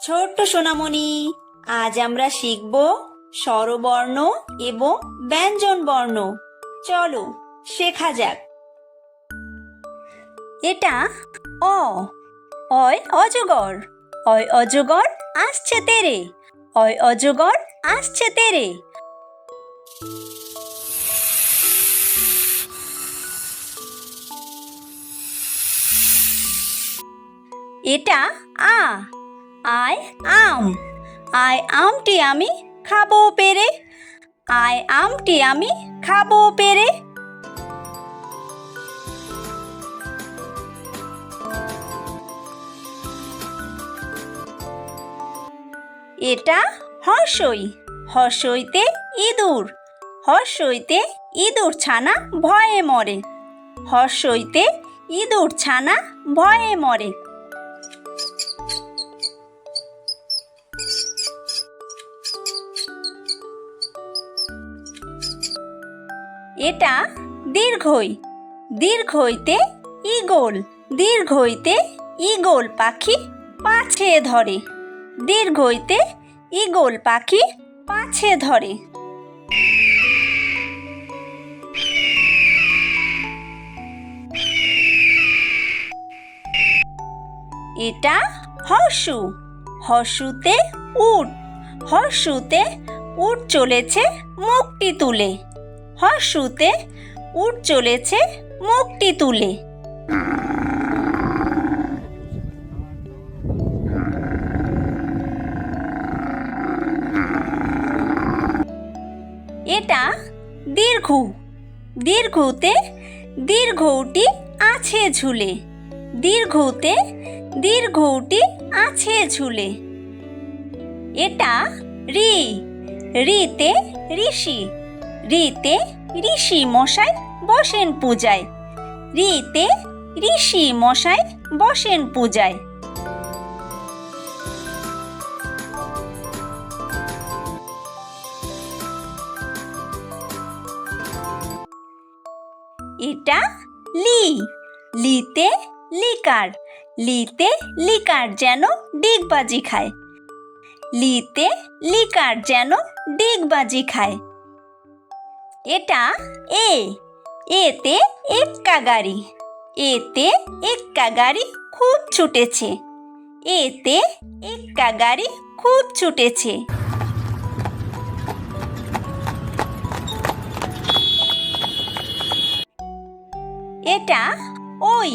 ছোট্ট সোনামণি, আজ আমরা শিখব স্বরবর্ণ এবং ব্যঞ্জন বর্ণ। চলো শেখা যাক। এটা অ, অয় অজগর, অয় অজগর আসছে তেরে, অয় অজগর আসছে তেরে। এটা আ, আয় আম, আয় আমটি আমি খাবো পেরে, আয় আমটি আমি খাবো পেরে। এটা হর্ষই, হর্ষইতে ইঁদুর, হর্ষইতে ইঁদুর ছানা ভয়ে মরে, হর্ষইতে ইঁদুর ছানা ভয়ে মরে। এটা দীর্ঘই, দীর্ঘইতে ঈগল, দীর্ঘইতে ঈগল পাখি পাছে ধরে, দীর্ঘইতে ঈগল পাখি পাছে ধরে। এটা হর্ষু, হর্ষুতে উট, হর্ষুতে উট চলেছে মুখটি তুলে, হর্ষুতে উট চলেছে মুখটি তুলে। এটা দীর্ঘু, দীর্ঘুতে দীর্ঘউটি আছে ঝুলে, দীর্ঘুতে দীর্ঘউটি আছে ঝুলে। এটা ঋ, ঋতে ঋষি, ঋতে ঋষি মশাই বসেন পূজায়, ঋতে ঋষি মশাই বসেন পূজায়। এটা লি, লিতে লিকার, লিতে লিকার যেন ডিগবাজি খায়, লিতে লিকার যেন ডিগবাজি খায়। এটা এ, এতে এক্কা গাড়ি, এতে এক্কা গাড়ি খুব ছুটেছে, এতে এক্কা গাড়ি খুব ছুটেছে। এটা ওই,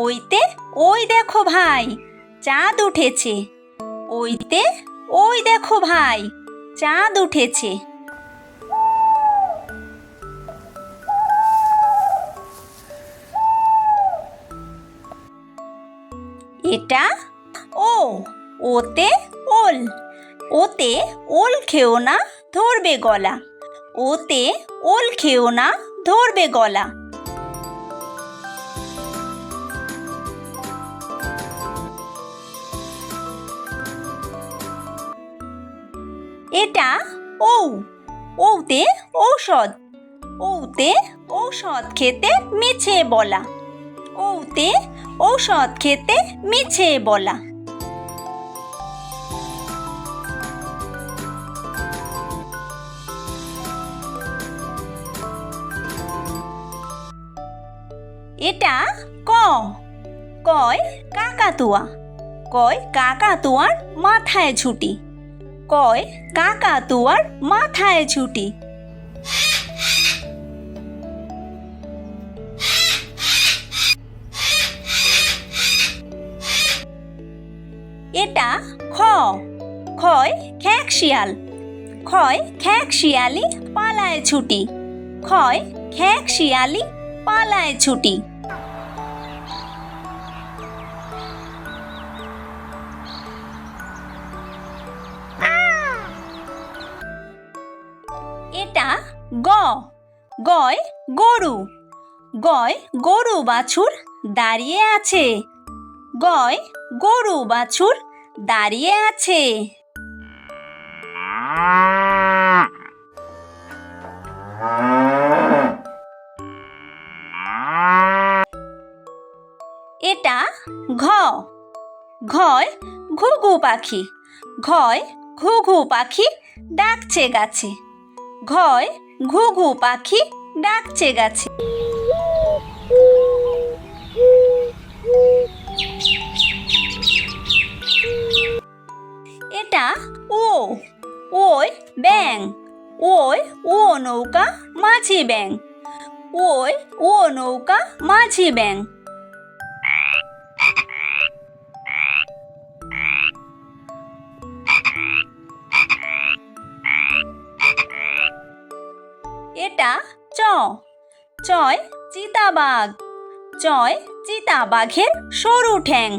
ওইতে ওই দেখো ভাই চাঁদ উঠেছে, ওইতে ওই দেখো ভাই চাঁদ উঠেছে। এটা ও, ওতে ওল, ওতে ওল খেও না ধরবে গলা, ওতে ওল খেও না ধরবে গলা। এটা ঔ, ঔতে ঔষধ, ঔতে ঔষধ খেতে মিছে বলা, ঔতে ঔষধ খেতে মিছে বলা। এটা ক, কয় কাকাতুয়া, কয় কাকাতুয়ার মাথায় ছুটি, কয় কাকাতুয়ার মাথায় ছুটি। এটা খ, খয় খ্যাঁক শিয়াল, খয় খ্যাঁক শিয়ালি পালায় ছুটি, খয় খ্যাঁক শিয়ালি পালায় ছুটি। এটা গ, গয় গরু, গয় গরু বাছুর দাঁড়িয়ে আছে, গয় গরু বাছুর দাঁড়িয়ে আছে। এটা ঘ, ঘয় ঘুঘু পাখি, ঘয় ঘুঘু পাখি ডাকছে গাছে, ঘয় ঘুঘু পাখি ডাকছে গাছে। এটা ও, ওই ব্যাং, ওই ও নৌকা মাঝি ব্যাং, ওই ও নৌকা মাঝি ব্যাং। এটা চ, চয় চিতাবাঘ, চয় চিতাবাঘের সরু ঠ্যাং,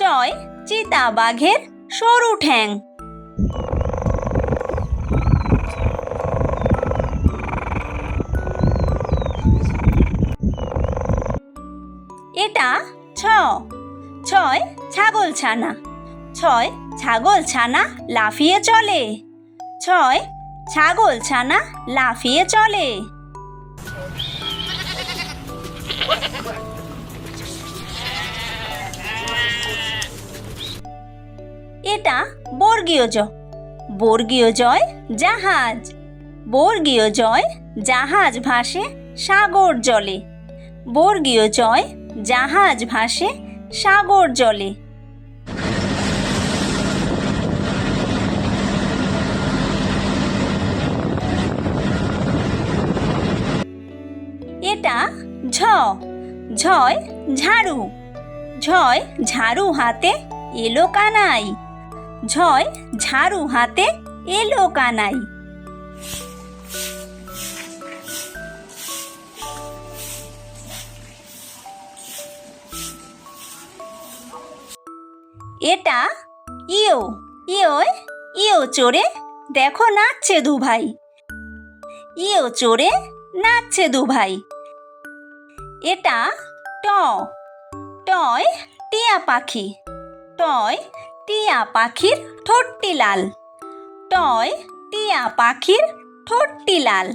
চয় চিতাবাঘের সরু ঠ্যাং। এটা ছ, ছয় ছাগলছানা, ছয় ছাগলছানা লাফিয়ে চলে, ছয় ছাগলছানা লাফিয়ে চলে। এটা বর্গীয় জ, বর্গীয় জয় জাহাজ, বর্গীয় জয় জাহাজ ভাসে সাগর জলে, বর্গীয় জয় জাহাজ ভাসে সাগর জলে। এটা ঝ, ঝয় ঝাড়ু, ঝয় ঝাড়ু হাতে এলো কানাই, ঝয় ঝাড়ু হাতে এলো কানাই। এটা ইয়ো, ইয়োয় ইয়ো চড়ে দেখো নাচছে দুভাই, ইয়ো চড়ে নাচছে দুভাই। এটা ট, টয় টিয়া পাখি, টয় টিয়া পাখির ঠোঁটটি লাল, টয় টিয়া পাখির ঠোঁটটি লাল।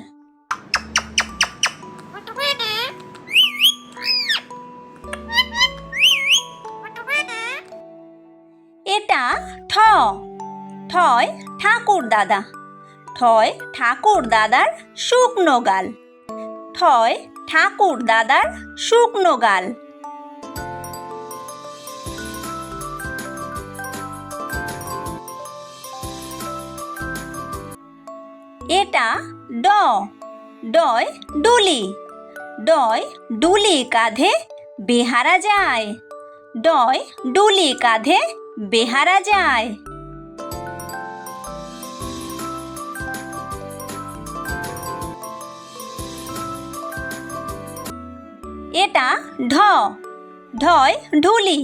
এটা ঠ, ঠয় ঠাকুর দাদা, ঠয় ঠাকুর দাদার শুকনো গাল, ঠয় ঠাকুর দাদার শুকনো গাল। এটা ড, ডয় ডুলি, ডয় ডুলি কাঁধে বেহারা যায়, ডয় ডুলি কাঁধে বেহারা যায়। এটা ঢ, ঢয় ঢুলি,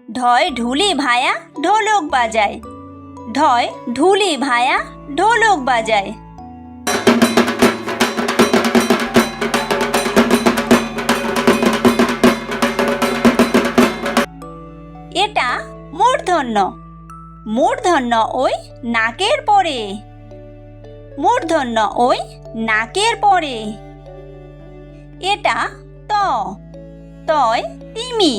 ঢয় ঢুলি ভায়া ঢোলক বাজায়, ঢয় ঢুলি ভায়া ঢোলক বাজায়। এটা মূর্ধন্য, মূর্ধন্য ওই নাকের পরে, মূর্ধন্য ওই নাকের পরে। এটা ত, তয় তিমি,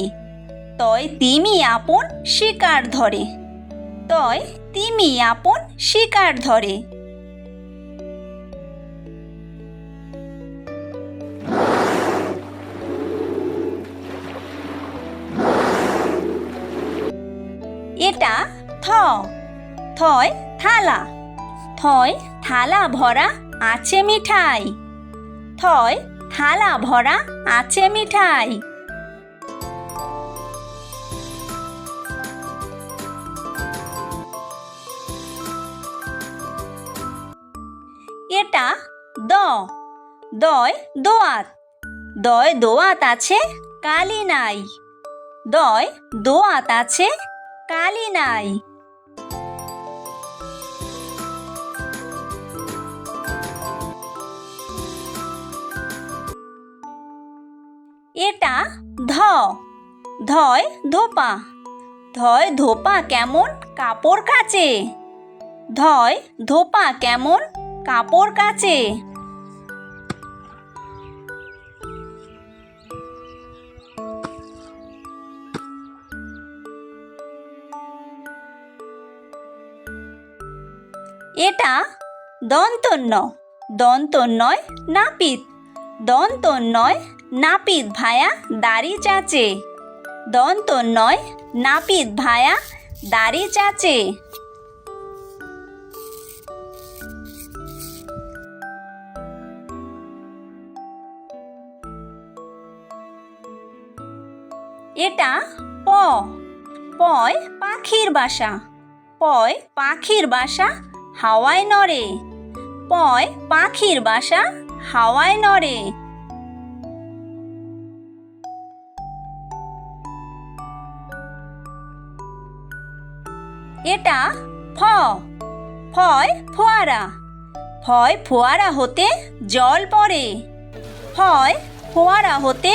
তয় তিমি আপন শিকার ধরে, তয় তিমি আপন শিকার ধরে। এটা থ, থয় থালা, থয় থালা ভরা আছে মিঠাই, থয় থালা ভরা আছে মিঠাই। এটা দ, দয় দোয়াত, দয় দোয়াত আছে কালি নাই, দয় দোয়াত আছে কালি নাই। এটা ধ, ধয় ধোপা, ধয় ধোপা কেমন কাপড় কাচে, ধয় ধোপা কেমন কাপড় কাচে। এটা দন্তন্য দন্তন্নয় নাপিত দন্তন্নয় নাপিত ভায়া দাড়ি চাচে দন্তন্নয় নাপিত ভায়া দাড়ি চাচে। এটা প পয় পাখির বাসা পয় পাখির বাসা হাওয়ায় নড়ে পয় পাখির বাসা হাওয়ায় নড়ে। এটা ফ ফয় ফোয়ারা ফয় ফোয়ারা হতে জল পড়ে ফয় ফোয়ারা হতে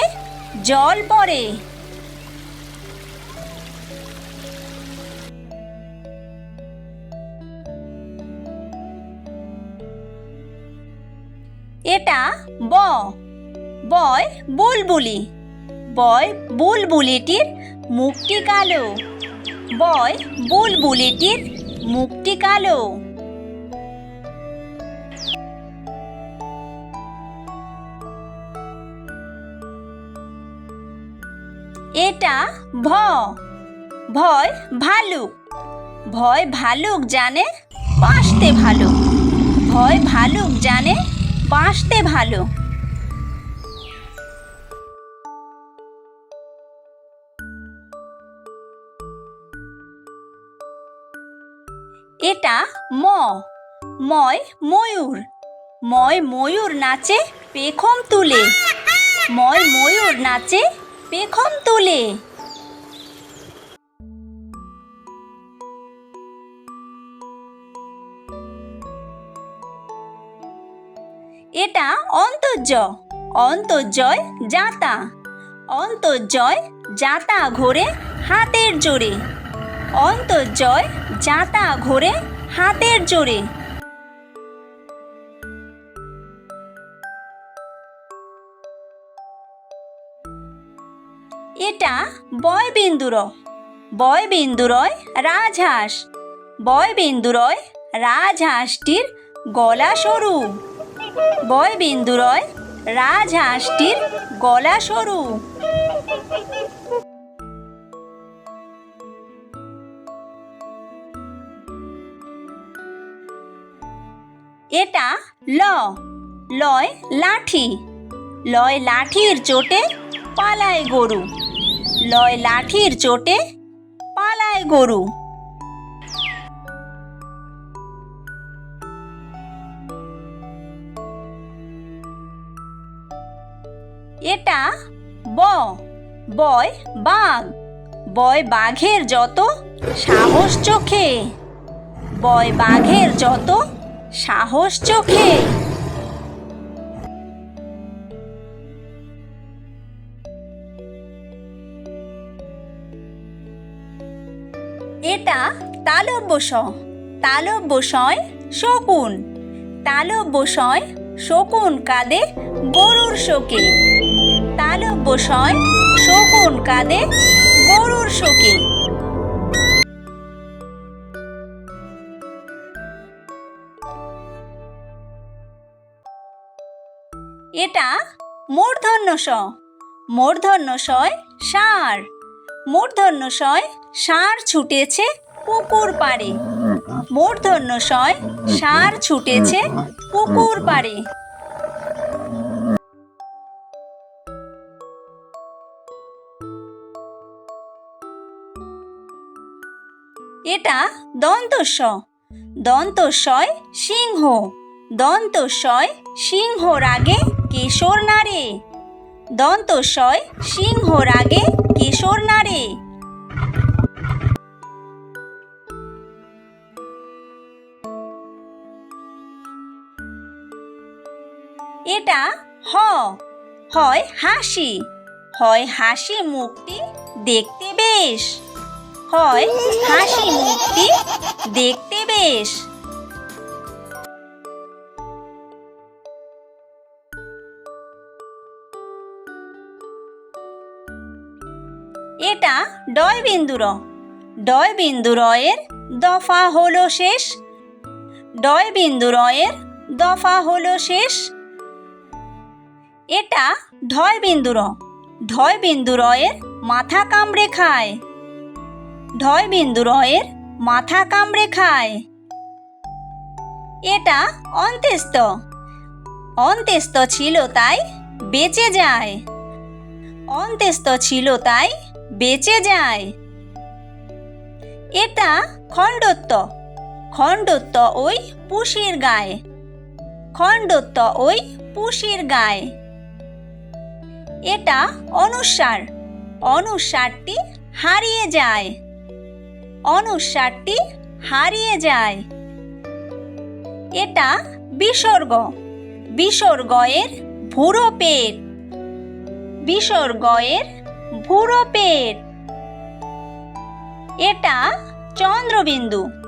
জল পড়ে। এটা ব বয় বুলবুলি বয় বুলবুলিটির মুখটি কালো বয় বুলবুলিটির মুখটি কালো। এটা ভ ভয় ভালুক ভয় ভালুক জানে বাঁচতে ভালো ভয় ভালুক জানে বাঁচতে ভালো। এটা ম ময় ময়ূর ময় ময়ূর নাচে পেখম তুলে ময় ময়ূর নাচে পেখম তুলে। এটা অন্তর্য অন্তর্জয় জাতা অন্তর্জয় জাতা ঘোরে হাতের জোরে অন্তর্জয় জাতা ঘোরে হাতের জোরে। এটা বয়বিন্দুর বয়বিন্দুরয় রাজহাঁস বয়বিন্দুরয় রাজহাঁসটির গলা সরু বয়বিন্দুরয় রাজহাঁসটির গলা সরু। এটা ল লয় লাঠি লয় লাঠির চোটে পালায় গরু লয় লাঠির চোটে পালায় গরু। এটা ব বয় বাঘ বয় বাঘের যত সাহস চোখে বয় বাঘের যত সাহস চোখে। এটা তালব্য শ তালব্য শয় শকুন তালব্য শয় শকুন কাঁদে গরুর শোকে তালব্য শয় শকুন কাঁদে গরুর শোকে। এটা মূর্ধন্য ষ মূর্ধন্য শয় ষাঁড় মূর্ধন্য শয় ষাঁড় ছুটেছে পুকুর পাড়ে মূর্ধন্য শয় ষাঁড় ছুটেছে পুকুর পাড়ে। এটা দন্তস্ব দন্তস্বয় সিংহ দন্তস্বয় সিংহ রাগে কেশর নাড়ে দন্তস্বয় সিংহ রাগে কেশর নাড়ে। এটা হ হয় হাসি হয় হাসি মুখটি দেখতে বেশ হয় হাসি মুখটি দেখতে বেশ। এটা ডয়বিন্দুর ডয়বিন্দুরয়ের দফা হলো শেষ ডয় বিন্দু রয়ের দফা হলো শেষ। এটা ঢয় বিন্দু র। ঢয় বিন্দু রয়ের মাথা কামড়ে খায়। ঢয় বিন্দু রয়ের মাথা কামড়ে খায়। এটা অন্ত্যেস্ত। অন্ত্যেস্ত ছিল তাই বেঁচে যায়। অন্ত্যেস্ত ছিল তাই বেঁচে যায়। এটা খণ্ডত্ব। খণ্ডত্ব ওই পুষির গায়ে। খণ্ডত্ব ওই পুষির গায়ে। এটা অনুস্বার। অনুস্বারটি হারিয়ে যায়। অনুস্বারটি হারিয়ে যায়। এটা বিসর্গ। বিসর্গ এর ভুরো পেট। বিসর্গ এর ভুরো পেট। এটা চন্দ্রবিন্দু।